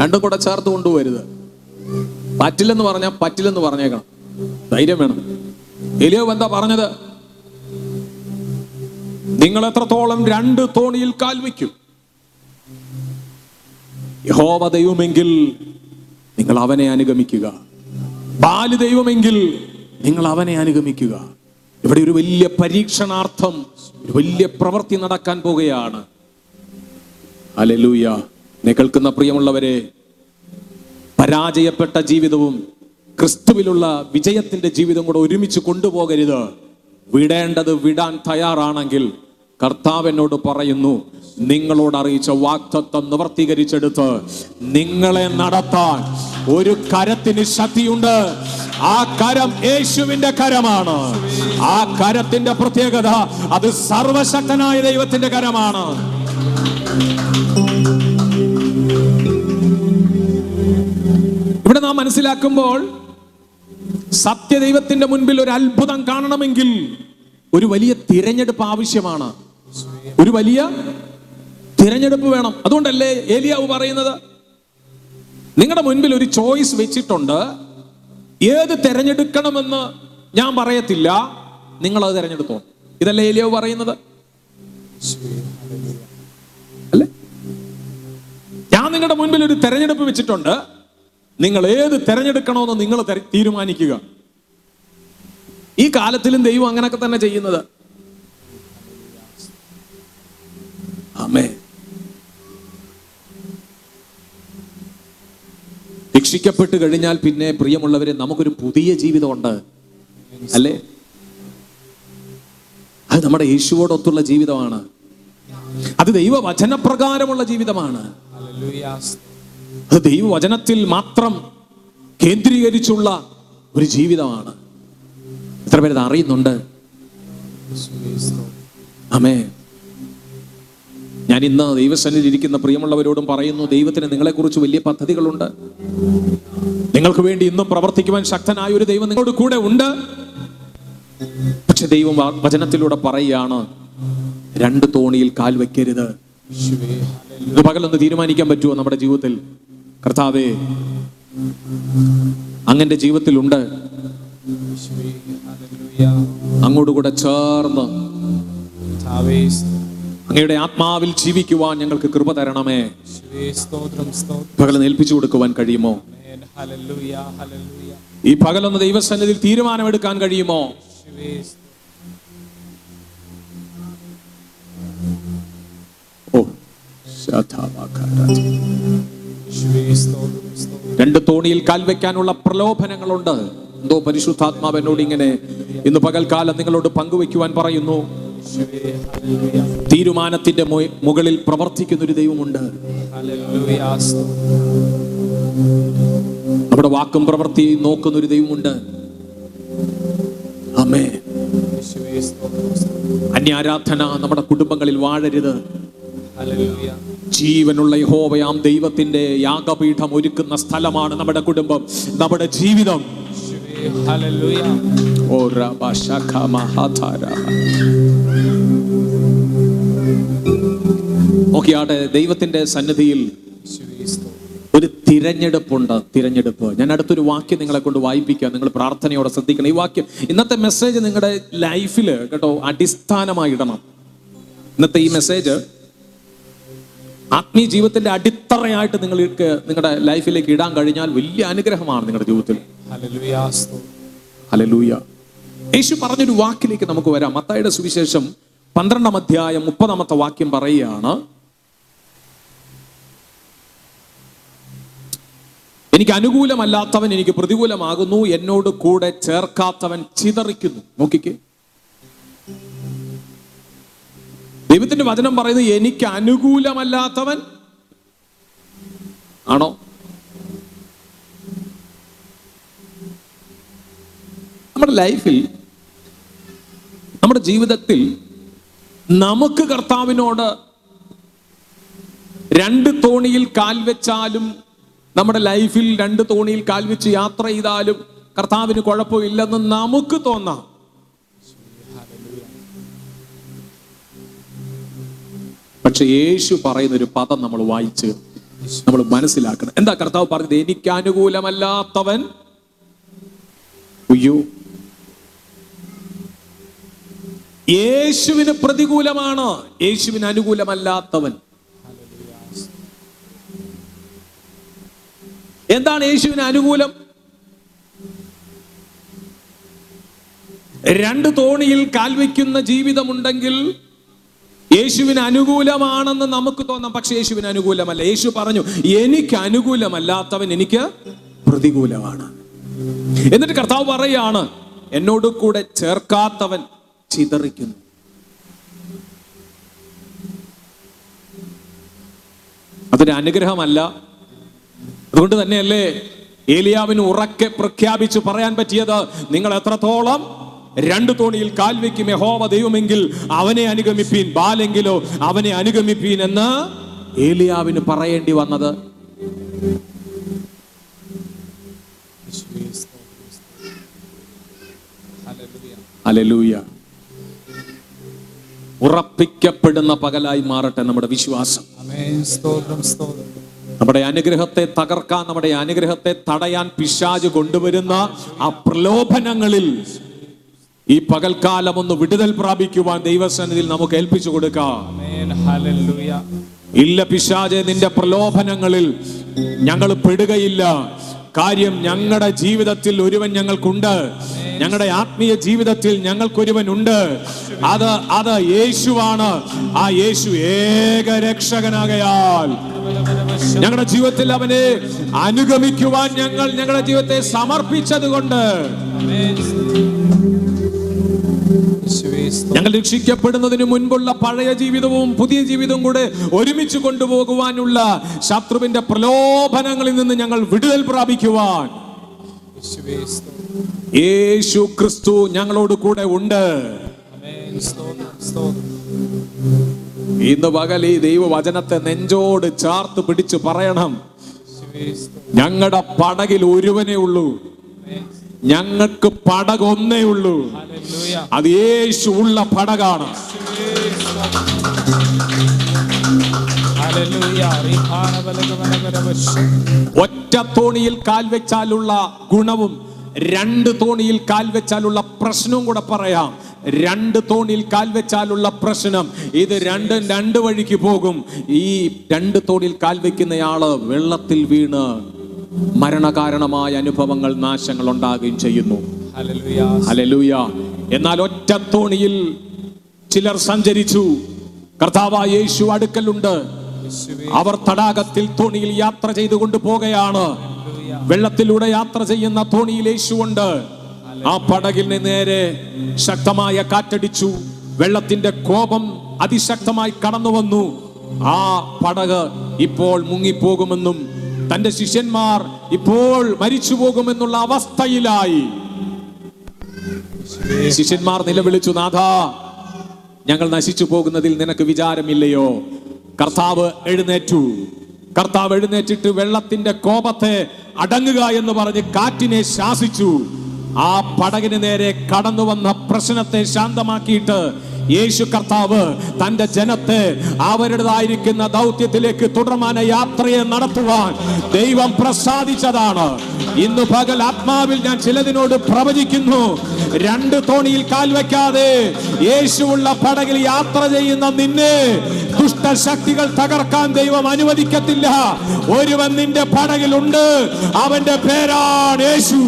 രണ്ടും കൂടെ ചേർത്ത് കൊണ്ടുപോകരുത്. പറ്റില്ലെന്ന് പറഞ്ഞാൽ പറ്റില്ലെന്ന് പറഞ്ഞേക്കണം. ധൈര്യം വേണം. എലിയാവ് എന്താ പറഞ്ഞത്? നിങ്ങൾ എത്രത്തോളം രണ്ട് തോണിയിൽ കാൽ വയ്ക്കും? യഹോവ ദൈവമെങ്കിൽ നിങ്ങൾ അവനെ അനുഗമിക്കുക, ബാല് ദൈവമെങ്കിൽ നിങ്ങൾ അവനെ അനുഗമിക്കുക. ഇവിടെ ഒരു വലിയ പരീക്ഷണാർത്ഥം, ഒരു വലിയ പ്രവൃത്തി നടക്കാൻ പോകുകയാണ്. ഹല്ലേലൂയ. എന്നെ കേൾക്കുന്ന പ്രിയമുള്ളവരെ, പരാജയപ്പെട്ട ജീവിതവും ക്രിസ്തുവിലുള്ള വിജയത്തിന്റെ ജീവിതം കൂടെ ഒരുമിച്ച് കൊണ്ടുപോകരുത്. വിടേണ്ടത് വിടാൻ തയ്യാറാണെങ്കിൽ കർത്താവ് എന്നോട് പറയുന്നു, നിങ്ങളോട് അറിയിച്ച വാഗ്ദത്തം നിവർത്തീകരിച്ചെടുത്ത് നിങ്ങളെ നടത്താൻ ഒരു കരത്തിന് ശക്തിയുണ്ട്. ആ കരം യേശുവിന്റെ കരമാണ്. ആ കരത്തിന്റെ പ്രത്യേകത, അത് സർവശക്തനായ ദൈവത്തിന്റെ കരമാണ്. ഇവിടെ നാം മനസ്സിലാക്കുമ്പോൾ, സത്യദൈവത്തിന്റെ മുൻപിൽ ഒരു അത്ഭുതം കാണണമെങ്കിൽ ഒരു വലിയ തിരഞ്ഞെടുപ്പ് ആവശ്യമാണ്. ഒരു വലിയ തിരഞ്ഞെടുപ്പ് വേണം. അതുകൊണ്ടല്ലേ ഏലിയാവ് പറയുന്നത്, നിങ്ങളുടെ മുൻപിൽ ഒരു ചോയ്സ് വെച്ചിട്ടുണ്ട്, ഏത് തിരഞ്ഞെടുക്കണമെന്ന് ഞാൻ പറയത്തില്ല, നിങ്ങളത് തിരഞ്ഞെടുത്തോ. ഇതല്ലേ ഏലിയാവ് പറയുന്നത്? അല്ലേ? ഞാൻ നിങ്ങളുടെ മുൻപിൽ ഒരു തിരഞ്ഞെടുപ്പ് വെച്ചിട്ടുണ്ട്, നിങ്ങൾ ഏത് തിരഞ്ഞെടുക്കണമെന്ന് നിങ്ങൾ തീരുമാനിക്കുക. ഈ കാലത്തിലും ദൈവം അങ്ങനെയൊക്കെ തന്നെ ചെയ്യുന്നത്. ആമേൻ. രക്ഷിക്കപ്പെട്ട് കഴിഞ്ഞാൽ പിന്നെ പ്രിയമുള്ളവരെ, നമുക്കൊരു പുതിയ ജീവിതമുണ്ട്, അല്ലേ? അത് നമ്മുടെ യേശുവോടൊത്തുള്ള ജീവിതമാണ്. അത് ദൈവവചനപ്രകാരമുള്ള ജീവിതമാണ്. അത് ദൈവവചനത്തിൽ മാത്രം കേന്ദ്രീകരിച്ചുള്ള ഒരു ജീവിതമാണ്. എത്ര പേര് അറിയുന്നുണ്ട്? ആമേൻ. ഞാൻ ഇന്ന് ദൈവസന്നിധിയിൽ ഇരിക്കുന്ന പ്രിയമുള്ളവരോടും പറയുന്നു, ദൈവത്തിന് നിങ്ങളെക്കുറിച്ച് വലിയ പദ്ധതികളുണ്ട്. നിങ്ങൾക്ക് വേണ്ടി ഇന്നും പ്രവർത്തിക്കുവാൻ ശക്തനായ ഒരു ദൈവം നിങ്ങളോട് കൂടെ ഉണ്ട്. പക്ഷെ ദൈവം വചനത്തിലൂടെ പറയുകയാണ്, രണ്ട് തോണിയിൽ കാൽ വെക്കരുത്. ഇത് പകലൊന്ന് തീരുമാനിക്കാൻ പറ്റുമോ നമ്മുടെ ജീവിതത്തിൽ? കർത്താവേ, അങ്ങന്റെ ജീവിതത്തിലുണ്ട്, അങ്ങോട്ട് കൂടെ ചേർന്ന് അങ്ങയുടെ ആത്മാവിൽ ജീവിക്കുവാൻ ഞങ്ങൾക്ക് കൃപ തരണമേ. പകലൊന്ന് ഏൽപ്പിച്ചു കൊടുക്കുവാൻ കഴിയുമോ? ഈ പകലൊന്ന് ദൈവസന്നിധിയിൽ തീരുമാനമെടുക്കാൻ കഴിയുമോ? ഓ, രണ്ട് തോണിയിൽ കാൽ വെക്കാനുള്ള പ്രലോഭനങ്ങളുണ്ട്. എന്തോ പരിശുദ്ധാത്മാവ് എന്നോട് ഇങ്ങനെ ഇന്ന് പകൽക്കാലം നിങ്ങളോട് പങ്കുവെക്കുവാൻ പറയുന്നു. തീരുമാനത്തിന്റെ മുകളിൽ പ്രവർത്തിക്കുന്ന ഒരു ദൈവമുണ്ട്. നമ്മുടെ വാക്കും പ്രവൃത്തിയും നോക്കുന്ന ഒരു ദൈവമുണ്ട്. ആമേൻ. അന്യാരാധന നമ്മുടെ കുടുംബങ്ങളിൽ വാഴരുത്. ജീവനുള്ള യഹോവയാം ദൈവത്തിന്റെ യാഗപീഠം ഒരുക്കുന്ന സ്ഥലമാണ് നമ്മുടെ കുടുംബം, നമ്മുടെ ജീവിതം. നോക്കിയാട്ടെ, ദൈവത്തിന്റെ സന്നിധിയിൽ ഒരു തിരഞ്ഞെടുപ്പുണ്ട്. തിരഞ്ഞെടുപ്പ്. ഞാൻ അടുത്തൊരു വാക്യം നിങ്ങളെ കൊണ്ട് വായിപ്പിക്കാം. നിങ്ങൾ പ്രാർത്ഥനയോടെ ശ്രദ്ധിക്കണം. ഈ വാക്യം ഇന്നത്തെ മെസ്സേജ് നിങ്ങളുടെ ലൈഫിൽ കേട്ടോ അടിസ്ഥാനമായി ഇടണം. ഇന്നത്തെ ഈ മെസ്സേജ് ആത്മീയ ജീവിതത്തിന്റെ അടിത്തറയായിട്ട് നിങ്ങൾക്ക് നിങ്ങളുടെ ലൈഫിലേക്ക് ഇടാൻ കഴിഞ്ഞാൽ വലിയ അനുഗ്രഹമാണ് നിങ്ങളുടെ ജീവിതത്തിൽ. ഹല്ലേലൂയ. യേശു പറഞ്ഞൊരു വാക്കിലേക്ക് നമുക്ക് വരാം. മത്തായിയുടെ സുവിശേഷം 12-ാം അധ്യായം 30-ാമത്തെ വാക്യം പറയുകയാണ്, എനിക്ക് അനുകൂലമല്ലാത്തവൻ എനിക്ക് പ്രതികൂലമാകുന്നു, എന്നോട് കൂടെ ചേർക്കാത്തവൻ ചിതറിക്കുന്നു. നോക്കിക്കേ, ദൈവത്തിന്റെ വചനം പറയുന്നത് എനിക്ക് അനുകൂലമല്ലാത്തവൻ ആണോ? നമ്മുടെ ലൈഫിൽ, നമ്മുടെ ജീവിതത്തിൽ നമുക്ക് കർത്താവിനോട് രണ്ട് തോണിയിൽ കാൽ വെച്ചാലും, നമ്മുടെ ലൈഫിൽ രണ്ട് തോണിയിൽ കാൽ വെച്ച് യാത്ര ചെയ്താലും കർത്താവിന് കുഴപ്പമില്ലെന്ന് നമുക്ക് തോന്നാം. പക്ഷെ യേശു പറയുന്നൊരു പദം നമ്മൾ വായിച്ച് നമ്മൾ മനസ്സിലാക്കണം. എന്താ കർത്താവ് പറഞ്ഞത്? എനിക്ക് അനുകൂലമല്ലാത്തവൻ, അയ്യോ, യേശുവിന് പ്രതികൂലമാണ്. യേശുവിന് അനുകൂലമല്ലാത്തവൻ. എന്താണ് യേശുവിന് അനുകൂലം? രണ്ട് തോണിയിൽ കാൽവയ്ക്കുന്ന ജീവിതമുണ്ടെങ്കിൽ യേശുവിന് അനുകൂലമാണെന്ന് നമുക്ക് തോന്നാം, പക്ഷെ യേശുവിന് അനുകൂലമല്ല. യേശു പറഞ്ഞു, എനിക്ക് അനുകൂലമല്ലാത്തവൻ എനിക്ക് പ്രതികൂലമാണ്. എന്നിട്ട് കർത്താവ് പറയാണ്, എന്നോട് കൂടെ ചേർക്കാത്തവൻ ചിതറിക്കുന്നു. അതൊരു അനുഗ്രഹമല്ല. അതുകൊണ്ട് തന്നെയല്ലേ ഏലിയാവിന് ഉറക്കെ പ്രഖ്യാപിച്ചു പറയാൻ പറ്റിയത്, നിങ്ങൾ എത്രത്തോളം രണ്ട് തോണിയിൽ കാൽവയ്ക്കും യഹോവ ദൈവമെങ്കിൽ അവനെ അനുഗമിപ്പീൻ, ബാലെങ്കിലോ അവനെ അനുഗമിപ്പീൻ എന്ന് ഏലിയാവിന് പറയേണ്ടി വന്നത്. ഹല്ലേലൂയ. ഉറപ്പിക്കപ്പെടുന്ന പകലായി മാറട്ടെ നമ്മുടെ വിശ്വാസം. നമ്മുടെ അനുഗ്രഹത്തെ തകർക്കാൻ, നമ്മുടെ അനുഗ്രഹത്തെ തടയാൻ പിശാച് കൊണ്ടുവരുന്ന ആ പ്രലോഭനങ്ങളിൽ ഈ പകൽക്കാലം ഒന്ന് വിടുതൽ പ്രാപിക്കുവാൻ ദൈവസന്നിധിയിൽ നമുക്ക് ഏൽപ്പിച്ചു കൊടുക്കാം. ഇല്ല പിശാചേ, നിന്റെ പ്രലോഭനങ്ങളിൽ ഞങ്ങൾ പെടുകയില്ല. കാര്യം ഞങ്ങളുടെ ജീവിതത്തിൽ ഒരുവൻ ഞങ്ങൾക്കുണ്ട്, ഞങ്ങളുടെ ആത്മീയ ജീവിതത്തിൽ ഞങ്ങൾക്കൊരുവനുണ്ട്. അത് യേശുവാണ്. ആ യേശു ഏക രക്ഷകനാകയാൽ ഞങ്ങളുടെ ജീവിതത്തിൽ അവനെ അനുഗമിക്കുവാൻ ഞങ്ങൾ ഞങ്ങളുടെ ജീവിതത്തെ സമർപ്പിച്ചത് കൊണ്ട് ഞങ്ങൾ രക്ഷിക്കപ്പെടുന്നതിന് മുൻപുള്ള പഴയ ജീവിതവും പുതിയ ജീവിതവും കൂടെ ഒരുമിച്ച് കൊണ്ടുപോകുവാനുള്ള ശത്രുവിന്റെ പ്രലോഭനങ്ങളിൽ നിന്ന് ഞങ്ങൾ വിടുതൽ പ്രാപിക്കുവാൻ യേശു ക്രിസ്തു ഞങ്ങളോട് കൂടെ ഉണ്ട്. ഇന്ന് പകൽ ഈ ദൈവവചനത്തെ നെഞ്ചോട് ചേർത്ത് പിടിച്ച് പറയണം, ഞങ്ങളുടെ പടകിൽ ഒരുവനേ ഉള്ളൂ, ഞങ്ങൾക്ക് പടകൊന്നേ ഉള്ളൂ, അത് യേശു ഉള്ള പടകാണ്. ഒറ്റ തോണിയിൽ കാൽ വെച്ചാലുള്ള ഗുണവും രണ്ട് തോണിയിൽ കാൽ വെച്ചാലുള്ള പ്രശ്നവും കൂടെ പറയാം. രണ്ട് തോണിയിൽ കാൽ വെച്ചാലുള്ള പ്രശ്നം, ഇത് രണ്ടും രണ്ട് വഴിക്ക് പോകും. ഈ രണ്ട് തോണിയിൽ കാൽ വെക്കുന്നയാള് വെള്ളത്തിൽ വീണ് മരണകാരണമായ അനുഭവങ്ങൾ, നാശങ്ങൾ ഉണ്ടാകുകയും ചെയ്യുന്നു. ഹല്ലേലൂയ. എന്നാൽ ഒറ്റ തോണിയിൽ ചിലർ സഞ്ചരിച്ചു. കർത്താവായ യേശു അടുക്കലുണ്ട്. അവർ തടാകത്തിൽ തോണിയിൽ യാത്ര ചെയ്തുകൊണ്ട് പോകുകയാണ്. വെള്ളത്തിലൂടെ യാത്ര ചെയ്യുന്ന തോണിയിൽ യേശുവുണ്ട്. ആ പടകിന് നേരെ ശക്തമായ കാറ്റടിച്ചു. വെള്ളത്തിന്റെ കോപം അതിശക്തമായി കടന്നു വന്നു. ആ പടക് ഇപ്പോൾ മുങ്ങിപ്പോകുമെന്നും തന്റെ ശിഷ്യന്മാർ ഇപ്പോൾ മരിച്ചു പോകുമെന്നുള്ള അവസ്ഥയിലായി. ശിഷ്യന്മാർ നിലവിളിച്ചു, നാഥാ, ഞങ്ങൾ നശിച്ചു പോകുന്നതിൽ നിനക്ക് വിചാരമില്ലയോ? കർത്താവ് എഴുന്നേറ്റു. കർത്താവ് എഴുന്നേറ്റിട്ട് വെള്ളത്തിന്റെ കോപത്തെ അടങ്ങുക എന്ന് പറഞ്ഞ് കാറ്റിനെ ശാസിച്ചു. ആ പടകിന് നേരെ കടന്നു വന്ന പ്രശ്നത്തെ ശാന്തമാക്കിയിട്ട് യേശു കർത്താവ് തന്റെ ജനത്തെ അവരുടേതായിരിക്കുന്ന ദൗത്യത്തിലേക്ക് തുടർമാന യാത്രയെ നടത്തുവാൻ ദൈവം പ്രസാദിച്ചതാണ്. ഇന്ന് പകൽ ആത്മാവിൽ ഞാൻ ചിലതിനോട് പ്രവചിക്കുന്നു, രണ്ട് തോണിയിൽ കാൽ വയ്ക്കാതെ യേശുവുള്ള പടകിൽ യാത്ര ചെയ്യുന്ന നിന്നെ ദുഷ്ടശക്തികൾ തകർക്കാൻ ദൈവം അനുവദിക്കത്തില്ല. ഒരുവൻ നിന്റെ പടകിലുണ്ട്, അവന്റെ പേരാണ് യേശു.